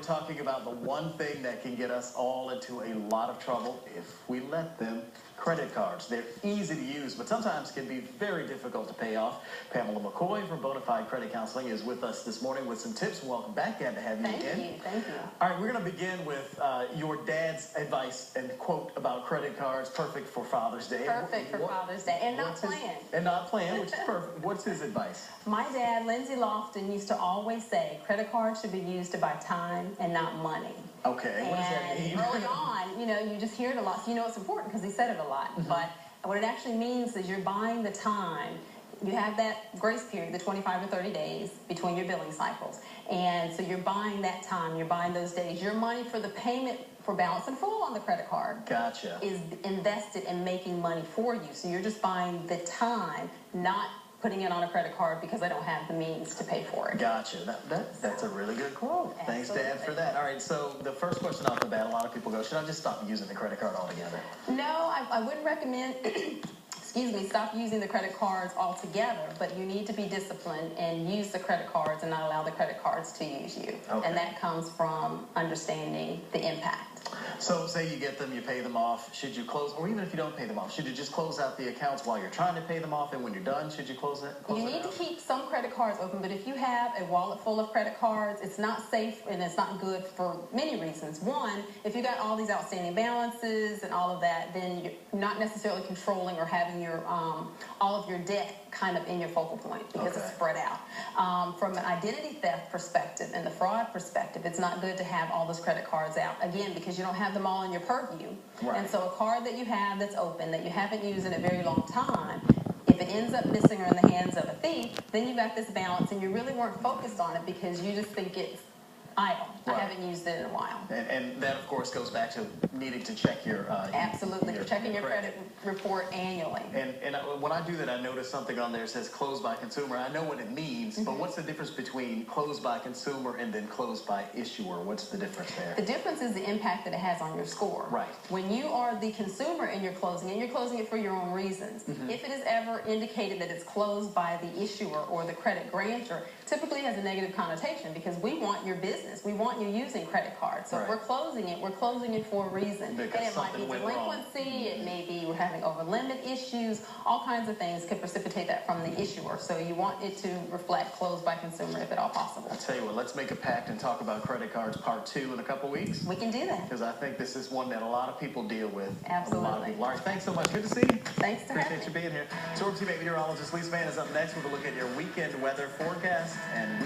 talking about the one thing that can get us all into a lot of trouble if we let them. Credit cards. They're easy to use, but sometimes can be very difficult to pay off. Pamela McCoy from Bonafide Credit Counseling is with us this morning with some tips. Welcome back. Glad to have you again. Thank you. All right, we're going to begin with your dad's advice and quote about credit cards. Perfect for Father's Day. Perfect for Father's Day, and not planned. And not planned, which is perfect. What's his advice? My dad, Lindsay Lofton, used to always say credit cards should be used to buy time and not money. Okay, what does that mean? Early on, you just hear it a lot, so you know it's important because he said it a lot. Mm-hmm. But what it actually means is you're buying the time. You have that grace period, the 25 to 30 days between your billing cycles. And so you're buying that time, you're buying those days. Your money for the payment for balance in full on the credit card Gotcha. is invested in making money for you. So you're just buying the time, not putting it on a credit card because I don't have the means to pay for it. Gotcha. That's a really good quote. Absolutely. Thanks, Dad, for that. All right, so the first question off the bat, a lot of people go, should I just stop using the credit card altogether? No, I wouldn't recommend, stop using the credit cards altogether, but you need to be disciplined and use the credit cards and not allow the credit cards to use you. Okay. And that comes from understanding the impact. So say you get them, you pay them off. Should you close, or even if you don't pay them off, should you just close out the accounts while you're trying to pay them off, and when you're done, should you close it? You need to keep some credit cards open, but if you have a wallet full of credit cards, it's not safe and it's not good for many reasons. One, if you got all these outstanding balances and all of that, then you're not necessarily controlling or having your all of your debt kind of in your focal point because it's spread out. From an identity theft perspective and the fraud perspective, it's not good to have all those credit cards out, again, because you don't have them all in your purview. Right. And so a card that you have that's open, that you haven't used in a very long time, if it ends up missing or in the hands of a thief, then you got this balance and you really weren't focused on it because you just think it's idle. Right. I haven't used it in a while. And that, of course, goes back to needing to check your... Absolutely. Checking your credit report annually. And when I do that, I notice something on there that says closed by consumer. I know what it means, but what's the difference between closed by consumer and then closed by issuer? What's the difference there? The difference is the impact that it has on your score. Right. When you are the consumer and you're closing it for your own reasons. If it is ever indicated that it's closed by the issuer or the credit grantor, typically has a negative connotation because we want your business. We want you using credit cards. So if we're closing it for a reason. Because and it might be delinquency, it may be we're having over limit issues, all kinds of things could precipitate that from the issuer. So you want it to reflect closed by consumer if at all possible. I'll tell you what, let's make a pact and talk about credit cards part 2 in a couple weeks. We can do that. Because I think this is one that a lot of people deal with. Absolutely. A lot of people. All right, thanks so much. Good to see you. Thanks for having me. Appreciate you being here. Storm Team meteorologist Lisa Mann is up next with a look at your weekend weather forecast and